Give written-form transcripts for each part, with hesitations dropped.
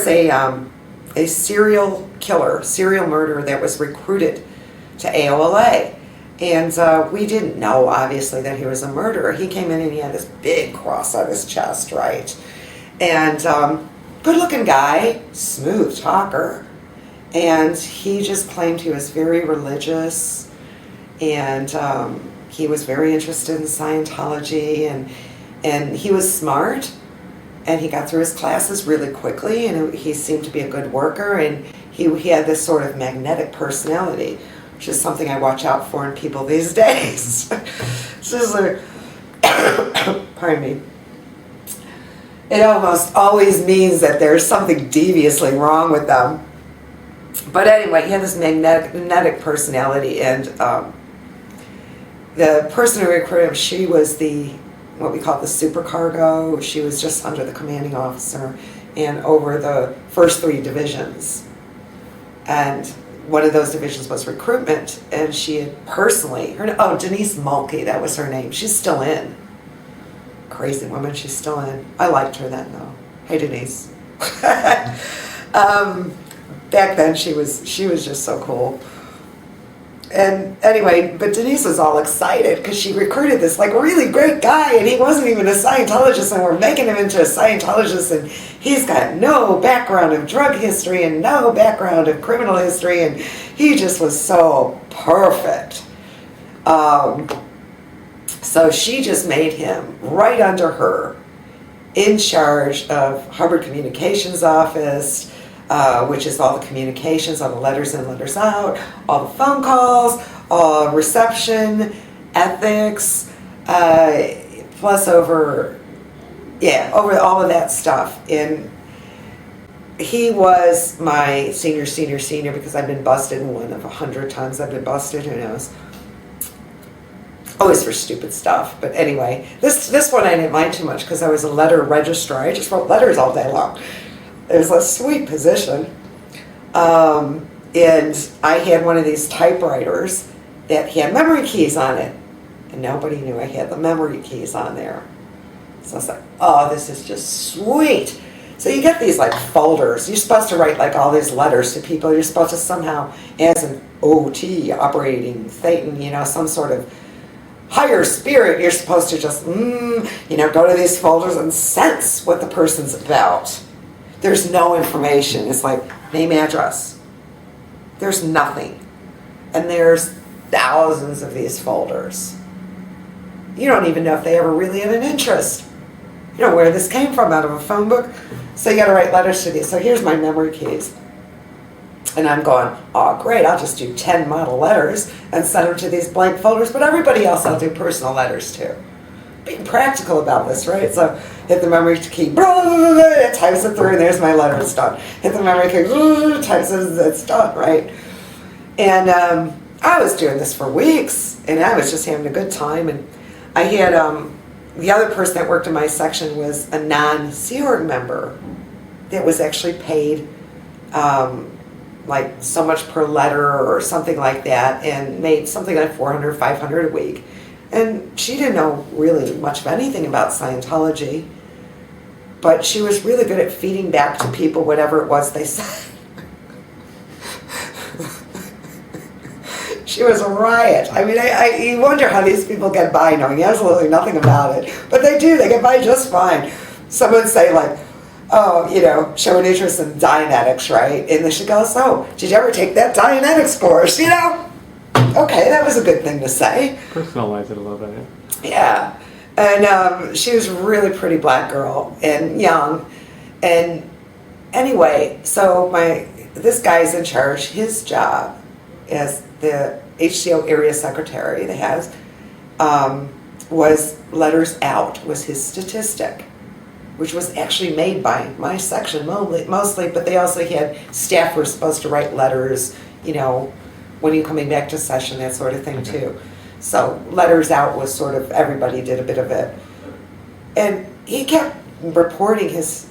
was a serial killer, serial murderer that was recruited to AOLA. And we didn't know, obviously, that he was a murderer. He came in and he had this big cross on his chest, right? And good-looking guy, smooth talker. And he just claimed he was very religious. And he was very interested in Scientology. And he was smart. And he got through his classes really quickly. And he seemed to be a good worker. And he had this sort of magnetic personality, which is something I watch out for in people these days. It's just like, pardon me. It almost always means that there's something deviously wrong with them. But anyway, he had this magnetic personality, and the person who recruited him, she was what we call the supercargo. She was just under the commanding officer and over the first 3 divisions. And one of those divisions was recruitment, and she had personally, Denise Mulkey, that was her name. She's still in. Crazy woman, she's still in. I liked her then, though. Hey, Denise. Back then, she was just so cool. And anyway, but Denise was all excited because she recruited this like really great guy, and he wasn't even a Scientologist, and we're making him into a Scientologist, and he's got no background of drug history and no background of criminal history, and he just was so perfect. So she just made him right under her, in charge of Hubbard Communications Office, which is all the communications, all the letters in, letters out, all the phone calls, all reception, ethics, plus over all of that stuff. And he was my senior because I've been busted one of 100 times I've been busted, who knows. Always for stupid stuff. But anyway, this one I didn't mind too much because I was a letter registrar. I just wrote letters all day long. It was a sweet position. And I had one of these typewriters that had memory keys on it. And nobody knew I had the memory keys on there. So I was like, oh, this is just sweet. So you get these like folders. You're supposed to write like all these letters to people. You're supposed to somehow, as an OT, operating Thetan, some sort of higher spirit, you're supposed to just, go to these folders and sense what the person's about. There's no information. It's like name, address. There's nothing. And there's thousands of these folders. You don't even know if they ever really had an interest. You know where this came from, out of a phone book. So you got to write letters to these. So here's my memory keys. And I'm going, oh, great, I'll just do 10 model letters and send them to these blank folders. But everybody else, I'll do personal letters too. Being practical about this, right? So hit the memory key, blah, blah, blah, blah, it types it through, and there's my letter, it's done. Hit the memory key, blah, types it, it's done, right? And I was doing this for weeks, and I was just having a good time. And I had, the other person that worked in my section was a non-Sea Org member that was actually paid like so much per letter or something like that, and made something like $400, $500 a week. And she didn't know really much of anything about Scientology, but she was really good at feeding back to people whatever it was they said. She was a riot. I mean, you wonder how these people get by knowing absolutely nothing about it. But they do, they get by just fine. Someone would say like, oh, show an interest in Dianetics, right? And then she goes, oh, did you ever take that Dianetics course, Okay, that was a good thing to say. Personalize it a little bit, yeah. And she was a really pretty black girl and young. And anyway, so this guy's in charge. His job as the HCO area secretary that has was letters out, was his statistic, which was actually made by my section mostly, but they also had staff who were supposed to write letters, when you're coming back to session, that sort of thing too. So letters out was sort of, everybody did a bit of it. And he kept reporting his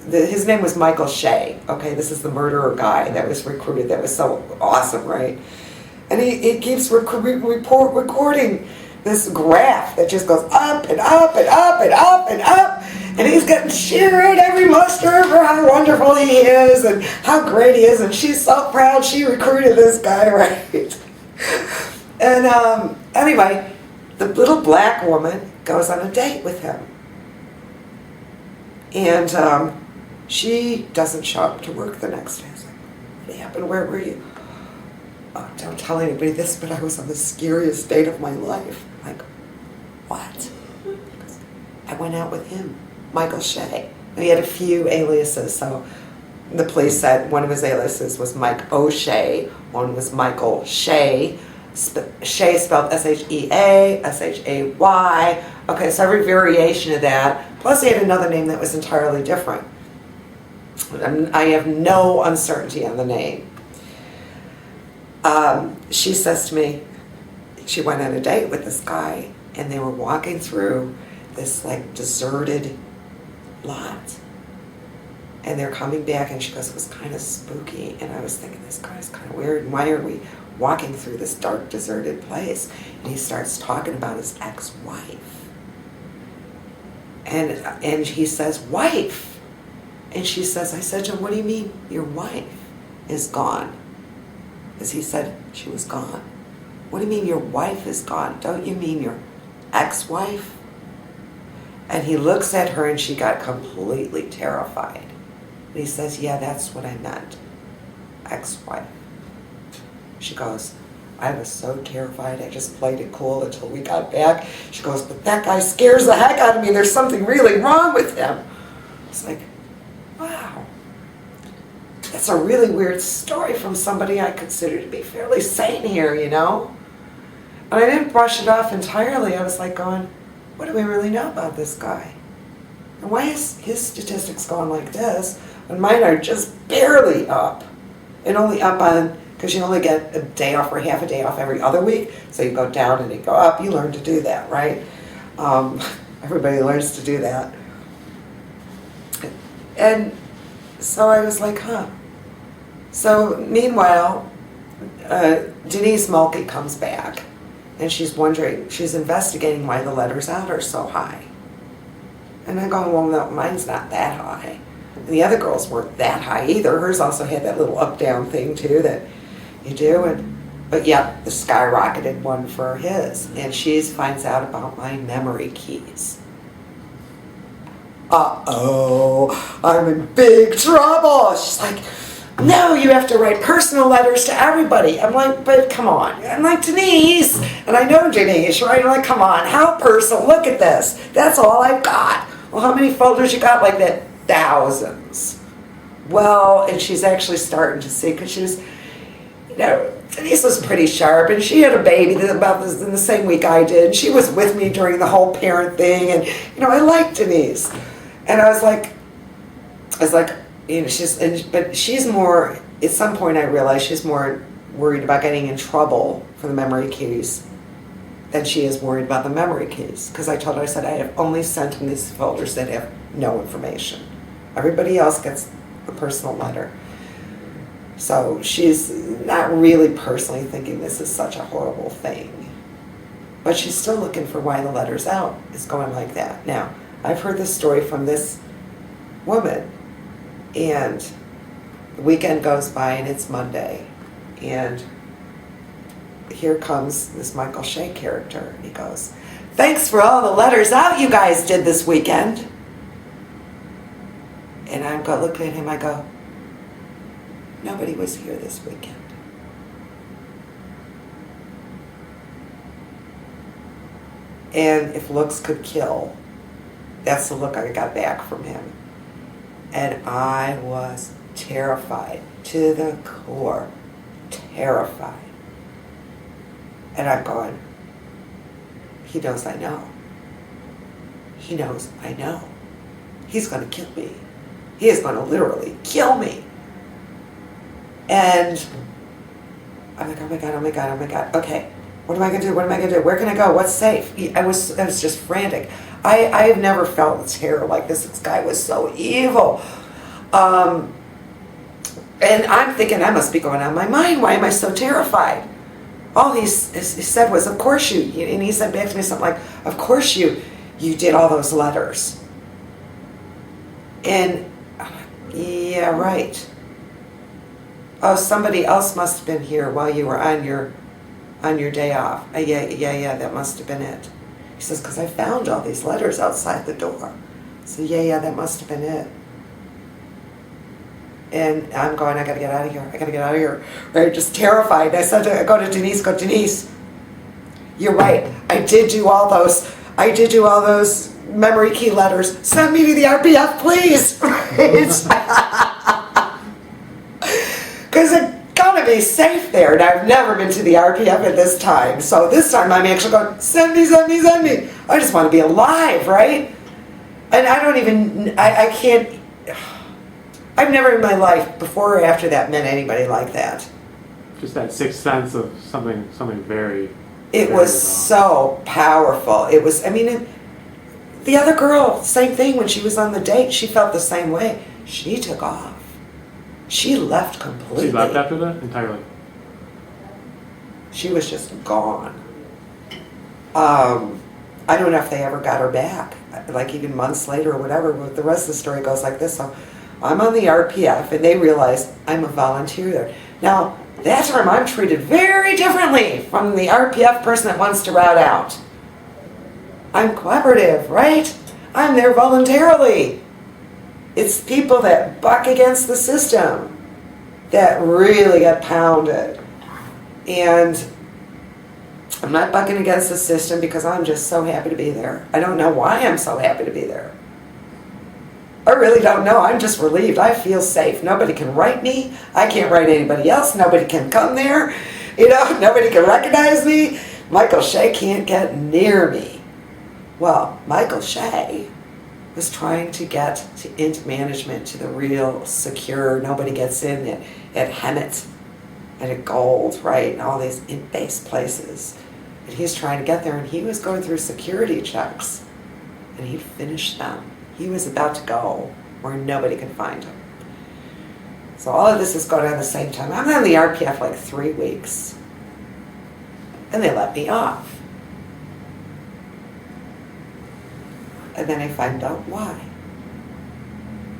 name was Michael Shea. Okay, this is the murderer guy that was recruited, that was so awesome, right? And he keeps recording this graph that just goes up and up and up and up and up. And he's getting cheering every muster for how wonderful he is and how great he is. And she's so proud she recruited this guy, right? And anyway, the little black woman goes on a date with him. And she doesn't show up to work the next day. I was like, what happened? Where were you? Oh, don't tell anybody this, but I was on the scariest date of my life. I'm like, what? I went out with him, Michael Shea. He had a few aliases, so the police said one of his aliases was Mike O'Shea, one was Michael Shea. Shea spelled S-H-E-A, S-H-A-Y. Okay, so every variation of that. Plus he had another name that was entirely different. I have no uncertainty on the name. She says to me, she went on a date with this guy, and they were walking through this like deserted lot. And they're coming back, and she goes, it was kind of spooky. And I was thinking, this guy's kind of weird. And why are we walking through this dark, deserted place? And he starts talking about his ex-wife. And he says, wife. And she says, I said to him, what do you mean your wife is gone? Because he said she was gone. What do you mean your wife is gone? Don't you mean your ex-wife? And he looks at her, and she got completely terrified. And he says, yeah, that's what I meant. Ex-wife. She goes, I was so terrified, I just played it cool until we got back. She goes, but that guy scares the heck out of me. There's something really wrong with him. It's like, wow. That's a really weird story from somebody I consider to be fairly sane here, you know? And I didn't brush it off entirely. I was like going, what do we really know about this guy? And why is his statistics going like this when mine are just barely up? And only up on, because you only get a day off or half a day off every other week. So you go down and you go up. You learn to do that, right? Everybody learns to do that. And so I was like, huh. So meanwhile, Denise Mulkey comes back, and she's wondering, she's investigating why the letters out are so high. And I'm going, well, no, mine's not that high. And the other girls weren't that high either. Hers also had that little up-down thing too that you do. But yeah, the skyrocketed one for his. And she finds out about my memory keys. Uh-oh, I'm in big trouble. She's like, no, you have to write personal letters to everybody. I'm like, but come on. I'm like, Denise. And I know Denise, right? I'm like, come on, how personal? Look at this. That's all I've got. Well, how many folders you got? Like that? Thousands. Well, and she's actually starting to see, because she was, you know, Denise was pretty sharp, and she had a baby about this in the same week I did. She was with me during the whole parent thing, and, you know, I liked Denise. And I was like, you know, but she's more, at some point I realized she's more worried about getting in trouble for the memory keys than she is worried about the memory keys. Because I told her, I said, I have only sent him these folders that have no information. Everybody else gets a personal letter. So she's not really personally thinking this is such a horrible thing. But she's still looking for why the letter's out is going like that. Now, I've heard this story from this woman, and the weekend goes by and it's Monday, and here comes this Michael Shea character, and he goes, thanks for all the letters out you guys did this weekend. And I go look at him, I go, nobody was here this weekend. And if looks could kill, that's the look I got back from him. And I was terrified to the core. Terrified. And I'm going, he knows I know. He knows I know. He's going to kill me. He is going to literally kill me. And I'm like, oh my God, oh my God, oh my God. Okay, what am I going to do? What am I going to do? Where can I go? What's safe? I was just frantic. I have never felt terror like this. This guy was so evil. And I'm thinking, I must be going out of my mind. Why am I so terrified? All he said was, of course you, and he said back to me something like, of course you did all those letters. And, yeah, right. Oh, somebody else must have been here while you were on your day off. Yeah, that must have been it. He says, because I found all these letters outside the door. So yeah, that must have been it. And I'm going, I gotta get out of here. Right, just terrified. I said, I go to Denise, you're right. I did do all those memory key letters. Send me to the RPF, please. Because it's gotta be safe there, and I've never been to the RPF at this time. So this time I'm actually going, send me. I just want to be alive, right? And I can't, I've never in my life, before or after that, met anybody like that. Just that sixth sense of something very... It was so powerful. It was, the other girl, same thing, when she was on the date, she felt the same way. She took off. She left completely. She left after that? Entirely? She was just gone. I don't know if they ever got her back, like even months later or whatever, but the rest of the story goes like this. So I'm on the RPF, and they realize I'm a volunteer there. Now, that time I'm treated very differently from the RPF person that wants to route out. I'm cooperative, right? I'm there voluntarily. It's people that buck against the system that really get pounded. And I'm not bucking against the system because I'm just so happy to be there. I don't know why I'm so happy to be there. I really don't know. I'm just relieved. I feel safe. Nobody can write me. I can't write anybody else. Nobody can come there. Nobody can recognize me. Michael Shea can't get near me. Well, Michael Shea was trying to get to Int management, to the real secure, nobody gets in at Hemet and at Gold, right? And all these Int Base places. And he's trying to get there, and he was going through security checks, and he finished them. He was about to go where nobody could find him. So all of this is going on at the same time. I'm on the RPF like 3 weeks, and they let me off. And then I find out why.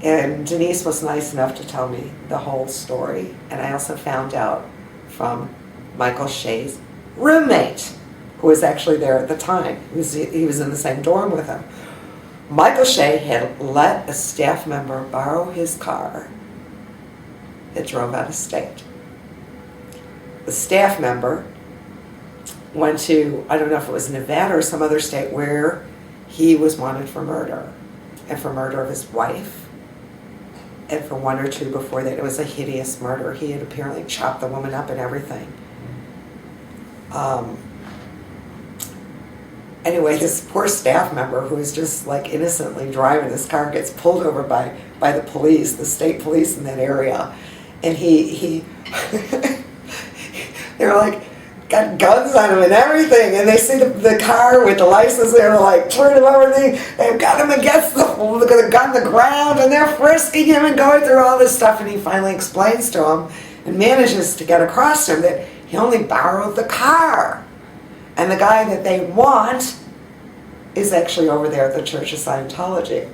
And Denise was nice enough to tell me the whole story. And I also found out from Michael Shea's roommate, who was actually there at the time. He was in the same dorm with him. Michael Shea had let a staff member borrow his car that drove out of state. The staff member went to, I don't know if it was Nevada or some other state, where he was wanted for murder, and for murder of his wife, and for one or two before that. It was a hideous murder. He had apparently chopped the woman up and everything. Anyway, this poor staff member who was just like innocently driving his car gets pulled over by the police, the state police in that area, and he they're like, got guns on him and everything, and they see the car with the license there, they're like, turn him over, and they've got him against the gun on the ground, and they're frisking him and going through all this stuff, and he finally explains to him and manages to get across to him that he only borrowed the car, and the guy that they want is actually over there at the Church of Scientology.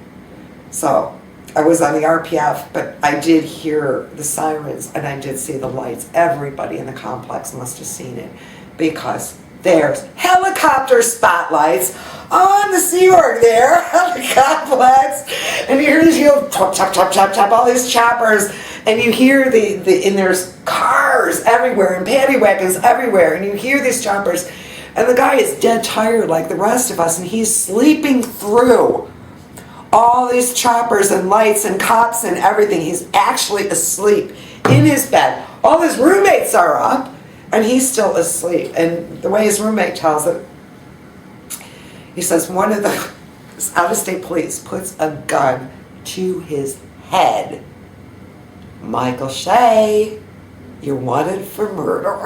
So I was on the RPF, but I did hear the sirens and I did see the lights. Everybody in the complex must have seen it, because there's helicopter spotlights on the Sea Org there, on the complex, and you hear these, chop, chop, chop, chop, chop, all these choppers, and you hear and there's cars everywhere and paddy wagons everywhere, and you hear these choppers, and the guy is dead tired like the rest of us, and he's sleeping through all these choppers and lights and cops and everything. He's actually asleep in his bed. All his roommates are up, and he's still asleep. And the way his roommate tells it, he says one of the out-of-state police puts a gun to his head. Michael Shea, you're wanted for murder.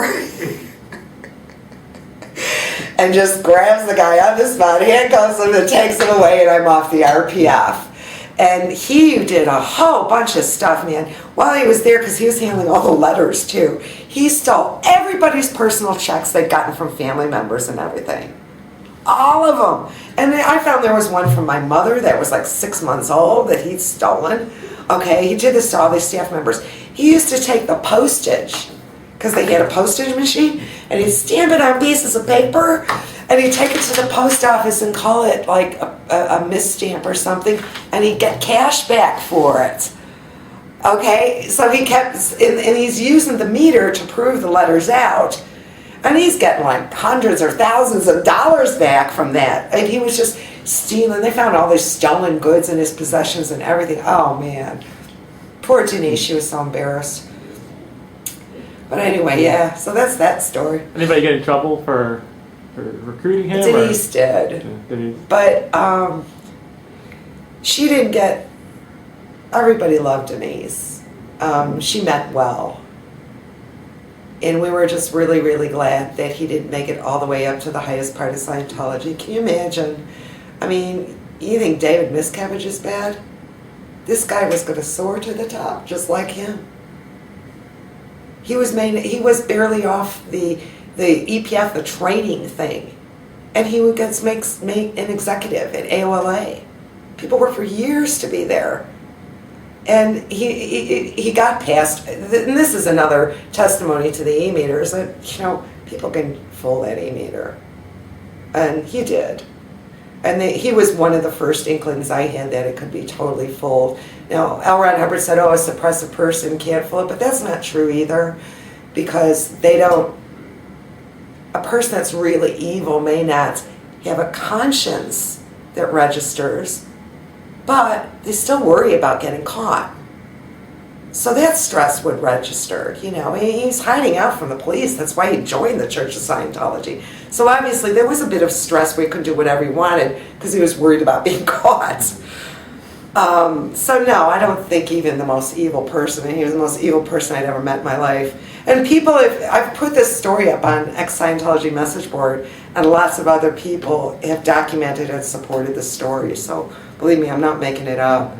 And just grabs the guy on the spot, handcuffs him, and takes him away, and I'm off the RPF. And he did a whole bunch of stuff, man. While he was there, because he was handling all the letters, too, he stole everybody's personal checks they'd gotten from family members and everything. All of them. And then I found there was one from my mother that was like 6 months old that he'd stolen. Okay, he did this to all these staff members. He used to take the postage, because they had a postage machine, and he'd stamp it on pieces of paper, and he'd take it to the post office and call it like a misstamp or something, and he'd get cash back for it. Okay, so he kept, and he's using the meter to prove the letters out, and he's getting like hundreds or thousands of dollars back from that. And he was just stealing. They found all these stolen goods in his possessions and everything. Oh man, poor Denise, she was so embarrassed. But anyway, yeah, so that's that story. Anybody get in trouble for recruiting him? Denise did. Yeah, Denise. But she didn't get, everybody loved Denise. She meant well. And we were just really, really glad that he didn't make it all the way up to the highest part of Scientology. Can you imagine? I mean, you think David Miscavige is bad? This guy was going to soar to the top, just like him. He was barely off the EPF, the training thing. And he would make an executive at AOLA. People worked for years to be there. And he got past, and this is another testimony to the E-meters, that, you know, people can fool that E-meter. And he did. And he was one of the first inklings I had that it could be totally fooled. Now, L. Ron Hubbard said, oh, a suppressive person can't fool it, but that's not true either, because a person that's really evil may not have a conscience that registers, but they still worry about getting caught. So that stress would register, you know. He's hiding out from the police. That's why he joined the Church of Scientology. So obviously there was a bit of stress where he couldn't do whatever he wanted because he was worried about being caught. So no, I don't think even the most evil person, and he was the most evil person I'd ever met in my life. And people, I've put this story up on ex-Scientology message board, and lots of other people have documented and supported the story. So believe me, I'm not making it up.